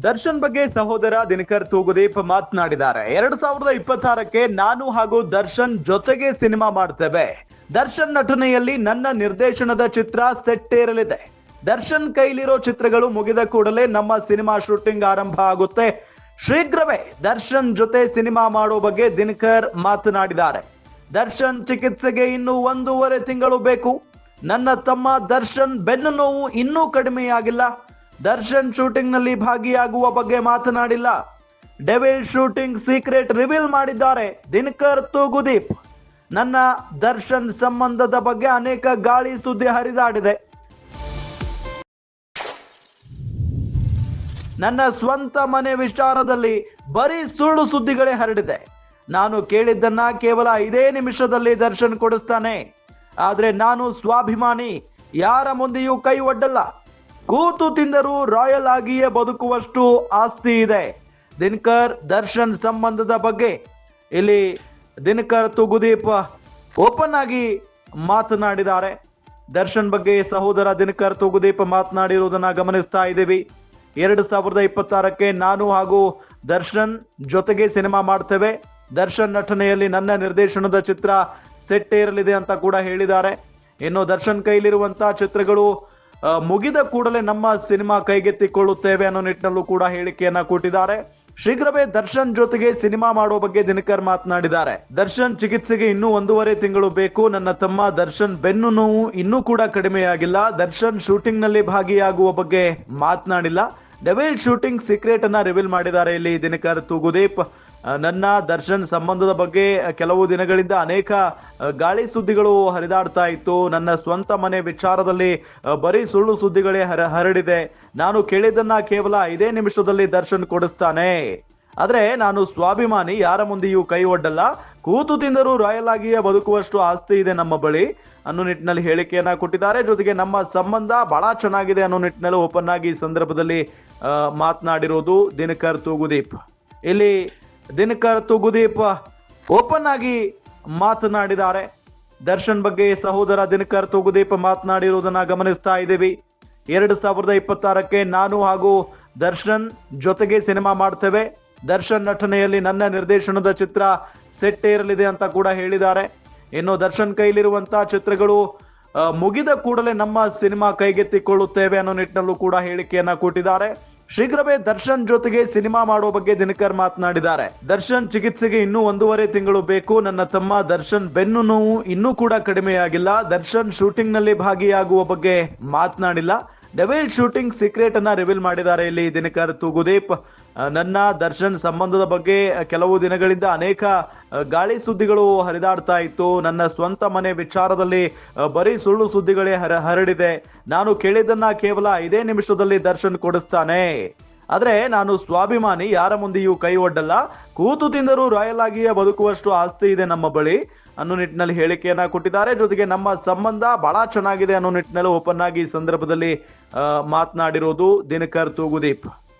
ದರ್ಶನ್ ಬಗ್ಗೆ ಸಹೋದರ ದಿನಕರ್ ತೂಗುದೀಪ್ ಮಾತನಾಡಿದ್ದಾರೆ. 2026ಕ್ಕೆ ನಾನು ಹಾಗೂ ದರ್ಶನ್ ಜೊತೆಗೆ ಸಿನಿಮಾ ಮಾಡ್ತೇವೆ. ದರ್ಶನ್ ನಟನೆಯಲ್ಲಿ ನನ್ನ ನಿರ್ದೇಶನದ ಚಿತ್ರ ಸೆಟ್ ಏರಲಿದೆ. ದರ್ಶನ್ ಕೈಲಿರೋ ಚಿತ್ರಗಳು ಮುಗಿದ ಕೂಡಲೇ ನಮ್ಮ ಸಿನಿಮಾ ಶೂಟಿಂಗ್ ಆರಂಭ ಆಗುತ್ತೆ. ಶೀಘ್ರವೇ ದರ್ಶನ್ ಜೊತೆ ಸಿನಿಮಾ ಮಾಡೋ ಬಗ್ಗೆ ದಿನಕರ್ ಮಾತನಾಡಿದ್ದಾರೆ. ದರ್ಶನ್ ಚಿಕಿತ್ಸೆಗೆ ಇನ್ನೂ 1.5 ತಿಂಗಳು ಬೇಕು. ನನ್ನ ತಮ್ಮ ದರ್ಶನ್ ಬೆನ್ನು ನೋವು ಇನ್ನೂ ಕಡಿಮೆಯಾಗಿಲ್ಲ. ದರ್ಶನ್ ಶೂಟಿಂಗ್ ನಲ್ಲಿ ಭಾಗಿಯಾಗುವ ಬಗ್ಗೆ ಮಾತನಾಡಿಲ್ಲ. ಡೆವಿಲ್ ಶೂಟಿಂಗ್ ಸೀಕ್ರೆಟ್ ರಿವೀಲ್ ಮಾಡಿದ್ದಾರೆ ದಿನಕರ್ ತೂಗುದೀಪ್. ನನ್ನ ದರ್ಶನ್ ಸಂಬಂಧದ ಬಗ್ಗೆ ಅನೇಕ ಗಾಳಿ ಸುದ್ದಿ ಹರಿದಾಡಿದೆ. ನನ್ನ ಸ್ವಂತ ಮನೆ ವಿಚಾರದಲ್ಲಿ ಬರೀ ಸುಳ್ಳು ಸುದ್ದಿಗಳೇ ಹರಡಿದೆ. ನಾನು ಕೇಳಿದ್ದನ್ನ ಕೇವಲ 5 ನಿಮಿಷದಲ್ಲಿ ದರ್ಶನ್ ಕೊಡಿಸ್ತಾನೆ. ಆದ್ರೆ ನಾನು ಸ್ವಾಭಿಮಾನಿ, ಯಾರ ಮುಂದೆಯೂ ಕೈ ಒಡ್ಡಲ್ಲ. ಕೂತು ತಿಂದರೂ ರಾಯಲ್ ಆಗಿಯೇ ಬದುಕುವಷ್ಟು ಆಸ್ತಿ ಇದೆ. ದಿನಕರ್ ದರ್ಶನ್ ಸಂಬಂಧದ ಬಗ್ಗೆ ಇಲ್ಲಿ ದಿನಕರ್ ತೂಗುದೀಪ್ ಓಪನ್ ಆಗಿ ಮಾತನಾಡಿದ್ದಾರೆ. ದರ್ಶನ್ ಬಗ್ಗೆ ಸಹೋದರ ದಿನಕರ್ ತೂಗುದೀಪ್ ಮಾತನಾಡಿರುವುದನ್ನ ಗಮನಿಸ್ತಾ ಇದ್ದೀವಿ. 2026ಕ್ಕೆ ನಾನು ಹಾಗೂ ದರ್ಶನ್ ಜೊತೆಗೆ ಸಿನಿಮಾ ಮಾಡ್ತೇವೆ. ದರ್ಶನ್ ನಟನೆಯಲ್ಲಿ ನನ್ನ ನಿರ್ದೇಶನದ ಚಿತ್ರ ಸೆಟ್ ಏರಲಿದೆ ಅಂತ ಕೂಡ ಹೇಳಿದ್ದಾರೆ. ಇನ್ನು ದರ್ಶನ್ ಕೈಲಿರುವಂತಹ ಚಿತ್ರಗಳು ಮುಗಿದ ಕೂಡಲೇ ನಮ್ಮ ಸಿನಿಮಾ ಕೈಗೆತ್ತಿಕೊಳ್ಳುತ್ತೇವೆ ಅನ್ನೋ ನಿಟ್ಟಿನಲ್ಲೂ ಕೂಡ ಹೇಳಿಕೆಯನ್ನ ಕೊಟ್ಟಿದ್ದಾರೆ. ಶೀಘ್ರವೇ ದರ್ಶನ್ ಜೊತೆಗೆ ಸಿನಿಮಾ ಮಾಡೋ ಬಗ್ಗೆ ದಿನಕರ್ ಮಾತನಾಡಿದ್ದಾರೆ. ದರ್ಶನ್ ಚಿಕಿತ್ಸೆಗೆ ಇನ್ನೂ 1.5 ತಿಂಗಳು ಬೇಕು. ನನ್ನ ತಮ್ಮ ದರ್ಶನ್ ಬೆನ್ನು ನೋವು ಇನ್ನೂ ಕೂಡ ಕಡಿಮೆಯಾಗಿಲ್ಲ. ದರ್ಶನ್ ಶೂಟಿಂಗ್ ನಲ್ಲಿ ಭಾಗಿಯಾಗುವ ಬಗ್ಗೆ ಮಾತನಾಡಿಲ್ಲ. ಡೆವಿಲ್ ಶೂಟಿಂಗ್ ಸೀಕ್ರೆಟ್ ಅನ್ನ ರಿವೀಲ್ ಮಾಡಿದ್ದಾರೆ ಇಲ್ಲಿ ದಿನಕರ್ ತೂಗುದೀಪ್. ನನ್ನ ದರ್ಶನ್ ಸಂಬಂಧದ ಬಗ್ಗೆ ಕೆಲವು ದಿನಗಳಿಂದ ಅನೇಕ ಗಾಳಿ ಸುದ್ದಿಗಳು ಹರಿದಾಡ್ತಾ ಇತ್ತು. ನನ್ನ ಸ್ವಂತ ಮನೆ ವಿಚಾರದಲ್ಲಿ ಬರೀ ಸುಳ್ಳು ಸುದ್ದಿಗಳೇ ಹರಡಿದೆ. ನಾನು ಕೇಳಿದ್ದನ್ನ ಕೇವಲ 5 ನಿಮಿಷದಲ್ಲಿ ದರ್ಶನ್ ಕೊಡಿಸ್ತಾನೆ. ಆದ್ರೆ ನಾನು ಸ್ವಾಭಿಮಾನಿ, ಯಾರ ಮುಂದೆಯೂ ಕೈ ಒಡ್ಡಲ್ಲ. ಕೂತು ತಿಂದರೂ ರಾಯಲ್ ಆಗಿಯೇ ಬದುಕುವಷ್ಟು ಆಸ್ತಿ ಇದೆ ನಮ್ಮ ಬಳಿ ಅನ್ನೋ ನಿಟ್ಟಿನಲ್ಲಿ ಹೇಳಿಕೆಯನ್ನ ಕೊಟ್ಟಿದ್ದಾರೆ. ಜೊತೆಗೆ ನಮ್ಮ ಸಂಬಂಧ ಬಹಳ ಚೆನ್ನಾಗಿದೆ ಅನ್ನೋ ನಿಟ್ಟಿನಲ್ಲಿ ಓಪನ್ ಆಗಿ ಈ ಸಂದರ್ಭದಲ್ಲಿ ಮಾತನಾಡಿರೋದು ದಿನಕರ್ ತೂಗುದೀಪ್. ಇಲ್ಲಿ ದಿನಕರ್ ತೂಗುದೀಪ್ ಓಪನ್ ಆಗಿ ಮಾತನಾಡಿದ್ದಾರೆ. ದರ್ಶನ್ ಬಗ್ಗೆ ಸಹೋದರ ದಿನಕರ್ ತೂಗುದೀಪ್ ಮಾತನಾಡಿರುವುದನ್ನ ಗಮನಿಸ್ತಾ ಇದ್ದೀವಿ. 2026ಕ್ಕೆ ನಾನು ಹಾಗೂ ದರ್ಶನ್ ಜೊತೆಗೆ ಸಿನಿಮಾ ಮಾಡ್ತೇವೆ. ದರ್ಶನ್ ನಟನೆಯಲ್ಲಿ ನನ್ನ ನಿರ್ದೇಶನದ ಚಿತ್ರ ಸೆಟ್ ಏರಲಿದೆ ಅಂತ ಕೂಡ ಹೇಳಿದ್ದಾರೆ. ಇನ್ನು ದರ್ಶನ್ ಕೈಲಿರುವಂತಹ ಚಿತ್ರಗಳು ಮುಗಿದ ಕೂಡಲೇ ನಮ್ಮ ಸಿನಿಮಾ ಕೈಗೆತ್ತಿಕೊಳ್ಳುತ್ತೇವೆ ಅನ್ನೋ ನಿಟ್ಟಿನಲ್ಲೂ ಕೂಡ ಹೇಳಿಕೆಯನ್ನ ಕೊಟ್ಟಿದ್ದಾರೆ. ಶೀಘ್ರವೇ ದರ್ಶನ್ ಜೊತೆಗೆ ಸಿನಿಮಾ ಮಾಡೋ ಬಗ್ಗೆ ದಿನಕರ್ ಮಾತನಾಡಿದ್ದಾರೆ. ದರ್ಶನ್ ಚಿಕಿತ್ಸೆಗೆ ಇನ್ನೂ 1.5 ತಿಂಗಳು ಬೇಕು. ನನ್ನ ತಮ್ಮ ದರ್ಶನ್ ಬೆನ್ನು ನೋವು ಇನ್ನೂ ಕೂಡ ಕಡಿಮೆಯಾಗಿಲ್ಲ. ದರ್ಶನ್ ಶೂಟಿಂಗ್ ನಲ್ಲಿ ಭಾಗಿಯಾಗುವ ಬಗ್ಗೆ ಮಾತನಾಡಿಲ್ಲ. ಡೆವಿಲ್ ಶೂಟಿಂಗ್ ಸೀಕ್ರೆಟ್ ಅನ್ನ ರಿವೀಲ್ ಮಾಡಿದ್ದಾರೆ ಇಲ್ಲಿ ದಿನಕರ್ ತೂಗುದೀಪ್. ನನ್ನ ದರ್ಶನ್ ಸಂಬಂಧದ ಬಗ್ಗೆ ಕೆಲವು ದಿನಗಳಿಂದ ಅನೇಕ ಗಾಳಿ ಸುದ್ದಿಗಳು ಹರಿದಾಡ್ತಾ ಇತ್ತು. ನನ್ನ ಸ್ವಂತ ಮನೆ ವಿಚಾರದಲ್ಲಿ ಬರೀ ಸುಳ್ಳು ಸುದ್ದಿಗಳೇ ಹರಡಿದೆ. ನಾನು ಕೇಳಿದ್ದನ್ನ ಕೇವಲ 5 ನಿಮಿಷದಲ್ಲಿ ದರ್ಶನ್ ಕೊಡಿಸ್ತಾನೆ. ಆದ್ರೆ ನಾನು ಸ್ವಾಭಿಮಾನಿ, ಯಾರ ಮುಂದೆಯೂ ಕೈ ಒಡ್ಡಲ್ಲ. ಕೂತು ತಿಂದರೂ ರಾಯಲ್ ಆಗಿಯೇ ಬದುಕುವಷ್ಟು ಆಸ್ತಿ ಇದೆ ನಮ್ಮ ಬಳಿ ಅನ್ನೋ ನಿಟ್ಟಿನಲ್ಲಿ ಹೇಳಿಕೆಯನ್ನ ಕೊಟ್ಟಿದ್ದಾರೆ. ಜೊತೆಗೆ ನಮ್ಮ ಸಂಬಂಧ ಬಹಳ ಚೆನ್ನಾಗಿದೆ ಅನ್ನೋ ನಿಟ್ಟಿನಲ್ಲಿ ಓಪನ್ ಆಗಿ ಈ ಸಂದರ್ಭದಲ್ಲಿ ಮಾತನಾಡಿರೋದು ದಿನಕರ್ ತೂಗುದೀಪ್.